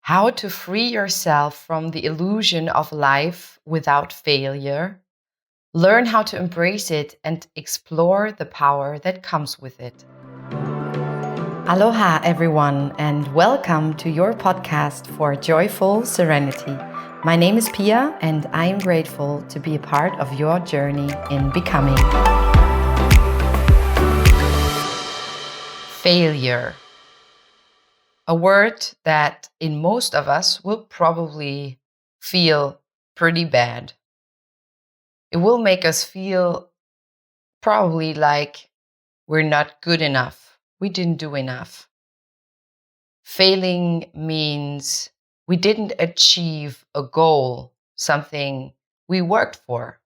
how to free yourself from the illusion of life without failure, learn how to embrace it, and explore the power that comes with it. Aloha, everyone, and welcome to your podcast for joyful serenity. My name is Pia, and I am grateful to be a part of your journey in becoming. Failure. A word that in most of us will probably feel pretty bad. It will make us feel probably like we're not good enough. We didn't do enough. Failing means we didn't achieve a goal, something we worked for.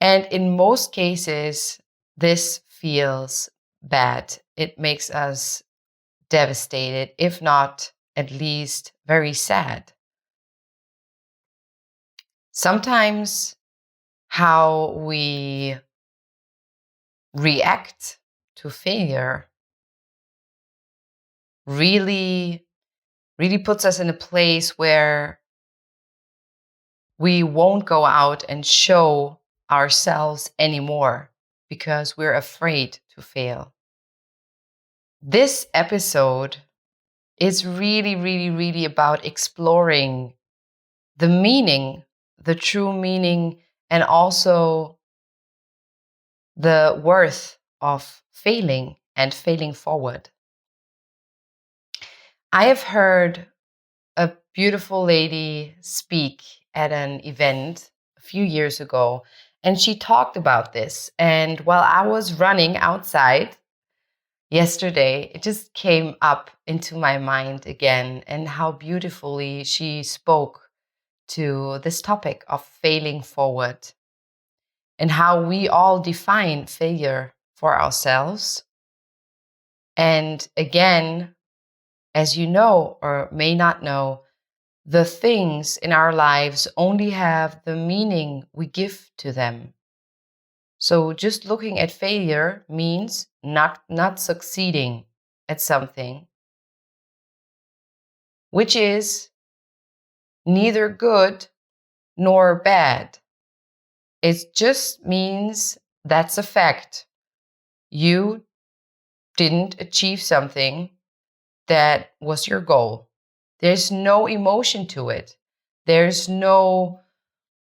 And in most cases, this feels bad. It makes us devastated, if not at least very sad. Sometimes how we react to failure really puts us in a place where we won't go out and show ourselves anymore because we're afraid to fail. This episode is really about exploring the meaning, the true meaning, and also the worth of failing and failing forward. I have heard a beautiful lady speak at an event a few years ago, and she talked about this. And while I was running outside yesterday, it just came up into my mind again, and how beautifully she spoke to this topic of failing forward and how we all define failure for ourselves. And again, as you know or may not know, the things in our lives only have the meaning we give to them. So just looking at failure means not succeeding at something, which is neither good nor bad. It just means that's a fact. You didn't achieve something that was your goal. There's no emotion to it. There's no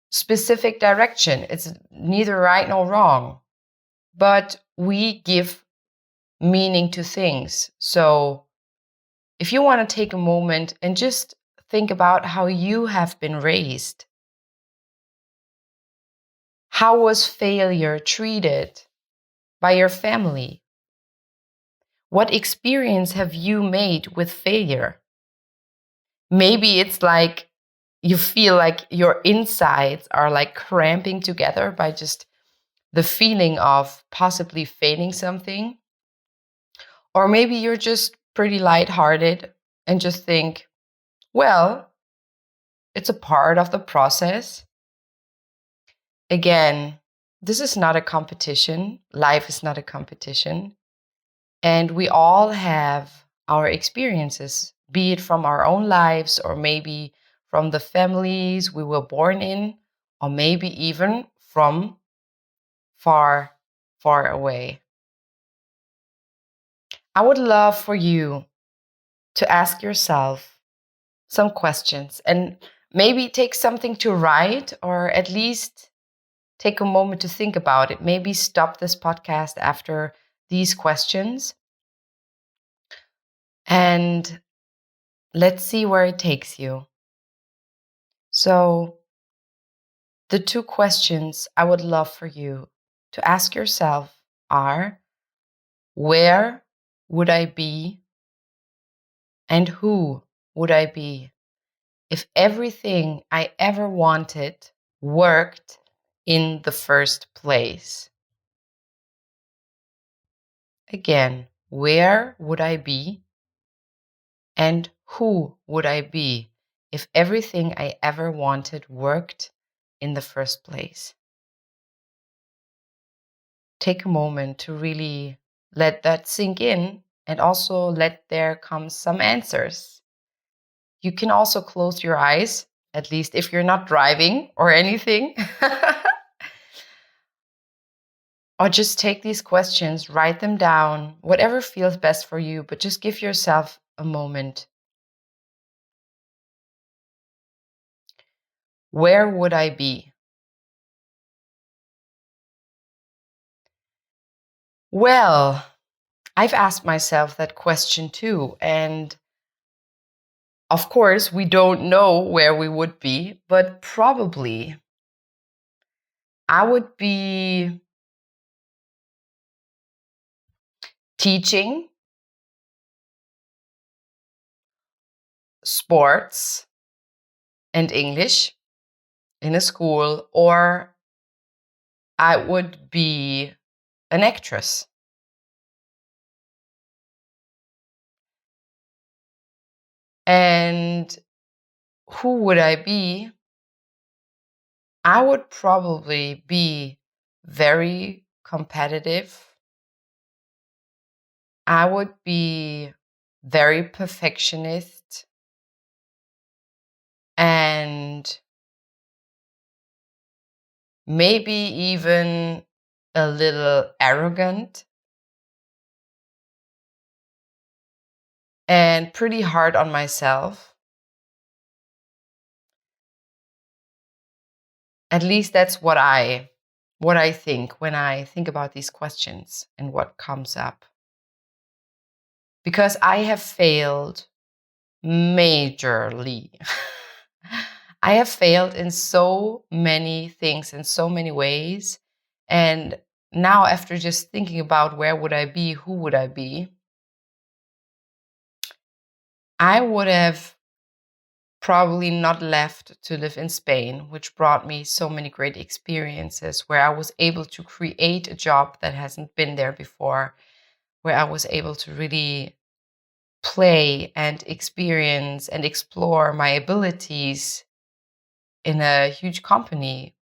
specific direction. It's neither right nor wrong. But we give meaning to things. So if you want to take a moment and just think about how you have been raised. How was failure treated by your family? What experience have you made with failure? Maybe it's like you feel like your insides are like cramping together by just the feeling of possibly failing something. Or maybe you're just pretty lighthearted and just think, well, it's a part of the process. Again, this is not a competition. Life is not a competition. And we all have our experiences, be it from our own lives or maybe from the families we were born in, or maybe even from far away. I would love for you to ask yourself some questions and maybe take something to write, or at least take a moment to think about it. Maybe stop this podcast after these questions and let's see where it takes you. So, the two questions I would love for you to ask yourself are, where would I be and who would I be if everything I ever wanted worked in the first place? Again, where would I be and who would I be if everything I ever wanted worked in the first place? Take a moment to really let that sink in and also let there come some answers. You can also close your eyes, at least if you're not driving or anything. Or just take these questions, write them down, whatever feels best for you, but just give yourself a moment. Where would I be? Well, I've asked myself that question too. And of course, we don't know where we would be, but probably I would be teaching sports and English in a school, or I would be an actress. And who would I be? I would probably be very competitive. I would be very perfectionist and maybe even a little arrogant and pretty hard on myself. At least that's what I think when I think about these questions and what comes up. Because I have failed majorly. I have failed in so many things, in so many ways. And now, after just thinking about where would I be, who would I be, I would have probably not left to live in Spain, which brought me so many great experiences where I was able to create a job that hasn't been there before, where I was able to really play and experience and explore my abilities in a huge company,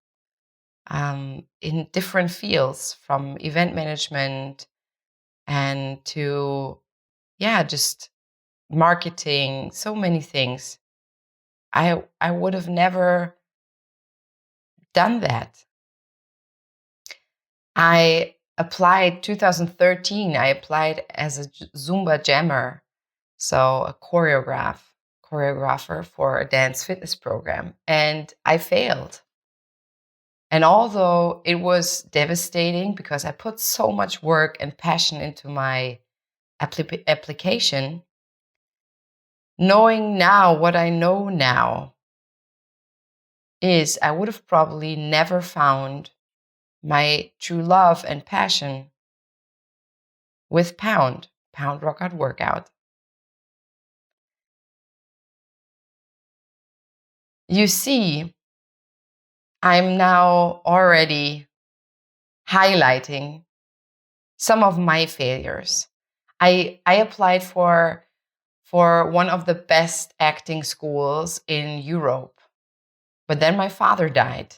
in different fields, from event management and to, just marketing, so many things. I would have never done that. I applied 2013. I applied as a Zumba jammer, so a choreographer for a dance fitness program, and I failed. And although it was devastating because I put so much work and passion into my application, knowing now what I know now is I would have probably never found my true love and passion with Pound Rock Workout. You see, I'm now already highlighting some of my failures. I applied for one of the best acting schools in Europe, but then my father died.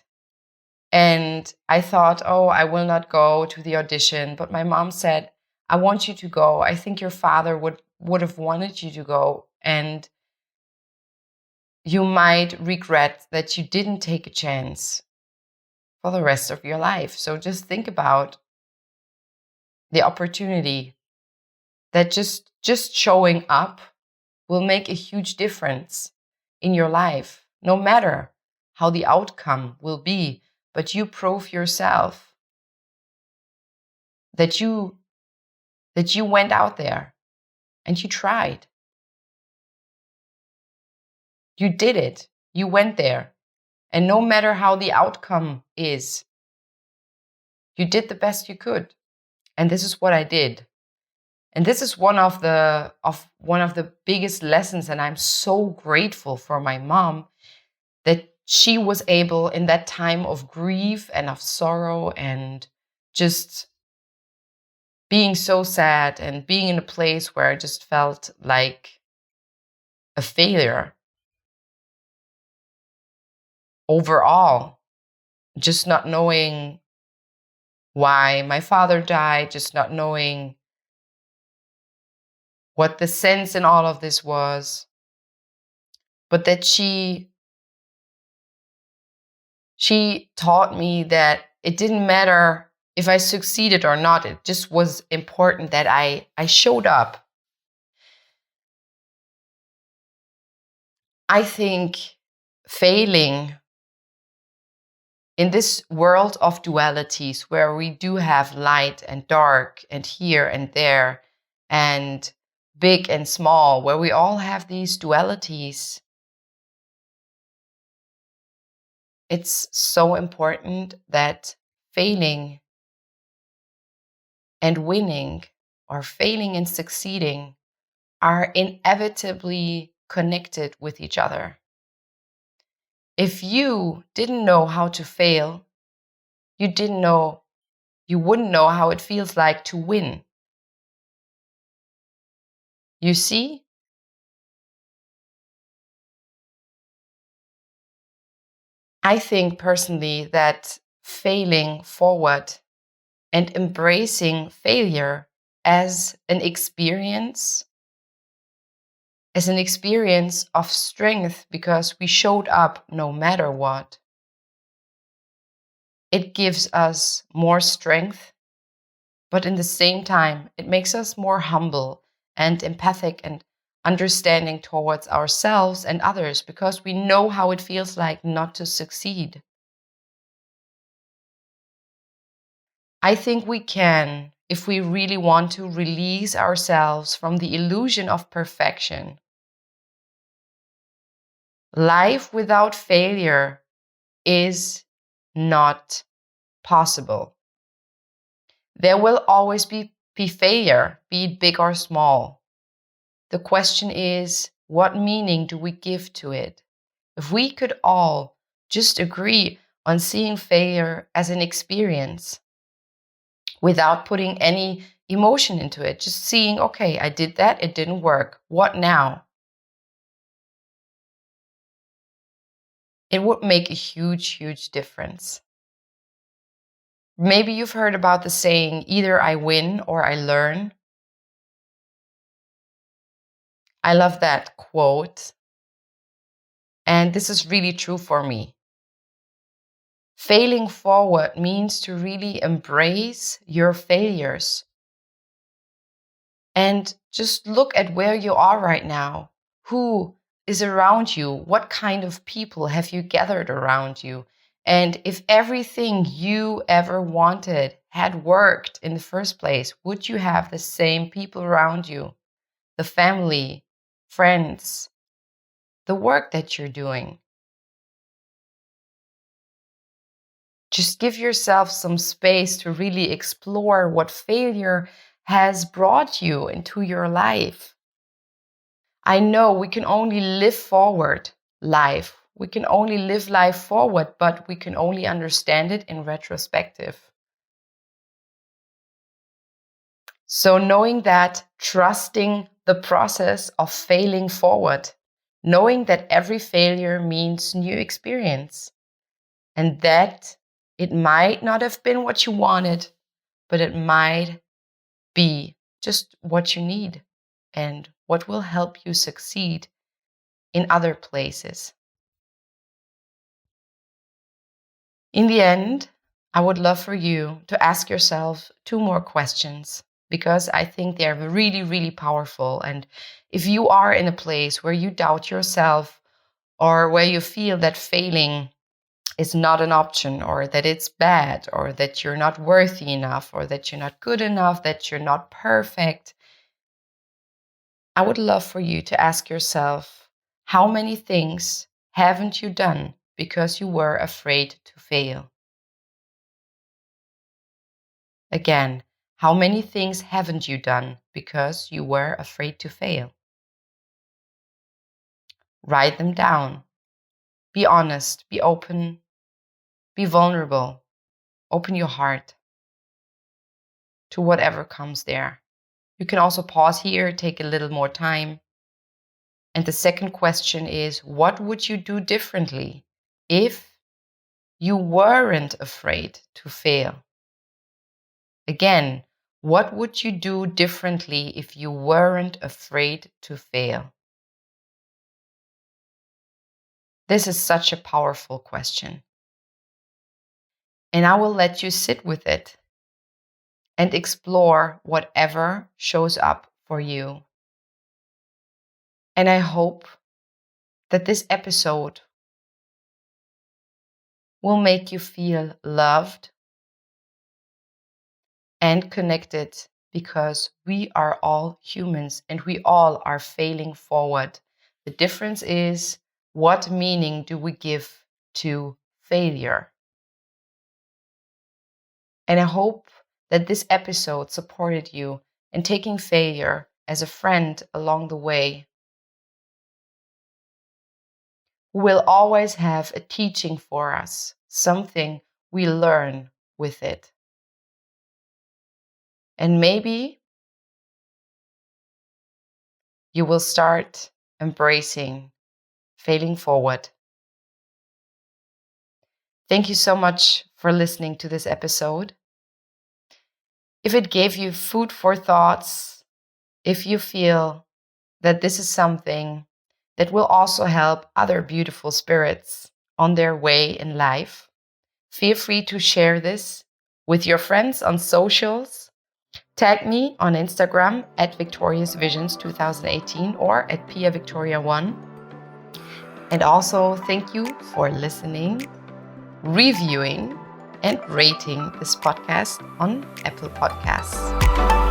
And I thought, oh, I will not go to the audition. But my mom said, I want you to go. I think your father would have wanted you to go. And you might regret that you didn't take a chance for the rest of your life. So just think about the opportunity that just showing up will make a huge difference in your life, no matter how the outcome will be. But you prove yourself that you went out there and you tried. You did it. You went there. And no matter how the outcome is, you did the best you could. And this is what I did. And this is one of the biggest lessons, and I'm so grateful for my mom that she was able, in that time of grief and of sorrow and just being so sad and being in a place where I just felt like a failure overall, just not knowing why my father died, just not knowing what the sense in all of this was. but that she taught me that it didn't matter if I succeeded or not. It just was important that I showed up. I think failing in this world of dualities where we do have light and dark and here and there and big and small, where we all have these dualities, it's so important that failing and winning, or failing and succeeding, are inevitably connected with each other. If you didn't know how to fail, you wouldn't know how it feels like to win. You see? I think personally that failing forward and embracing failure as an experience, of strength, because we showed up no matter what. It gives us more strength, but in the same time, it makes us more humble and empathic and understanding towards ourselves and others, because we know how it feels like not to succeed. I think we can, if we really want to release ourselves from the illusion of perfection. Life without failure is not possible. There will always be failure, be it big or small. The question is, what meaning do we give to it? If we could all just agree on seeing failure as an experience without putting any emotion into it, just seeing, okay, I did that, it didn't work. What now? It would make a huge, huge difference. Maybe you've heard about the saying, either I win or I learn. I love that quote. And this is really true for me. Failing forward means to really embrace your failures and just look at where you are right now. Who is around you? What kind of people have you gathered around you? And if everything you ever wanted had worked in the first place, would you have the same people around you? The family, friends, the work that you're doing? Just give yourself some space to really explore what failure has brought you into your life. I know we can only live forward life. We can only live life forward, but we can only understand it in retrospective. So knowing that, trusting the process of failing forward, knowing that every failure means new experience, and that it might not have been what you wanted, but it might be just what you need and what will help you succeed in other places. In the end, I would love for you to ask yourself 2 more questions, because I think they're really, really powerful. And if you are in a place where you doubt yourself, or where you feel that failing is not an option, or that it's bad, or that you're not worthy enough, or that you're not good enough, that you're not perfect, I would love for you to ask yourself, how many things haven't you done because you were afraid to fail? Again, how many things haven't you done because you were afraid to fail? Write them down. Be honest, be open, be vulnerable. Open your heart to whatever comes there. You can also pause here, take a little more time. And the second question is, what would you do differently if you weren't afraid to fail? Again, what would you do differently if you weren't afraid to fail? This is such a powerful question. And I will let you sit with it and explore whatever shows up for you. And I hope that this episode will make you feel loved and connected, because we are all humans and we all are failing forward. The difference is, what meaning do we give to failure? And I hope that this episode supported you in taking failure as a friend along the way, who will always have a teaching for us, something we learn with it. And maybe you will start embracing failing forward. Thank you so much for listening to this episode. If it gave you food for thoughts, if you feel that this is something that will also help other beautiful spirits on their way in life, feel free to share this with your friends on socials. Tag me on Instagram at Victorious Visions 2018 or at Pia Victoria 1. And also thank you for listening, reviewing, and rating this podcast on Apple Podcasts.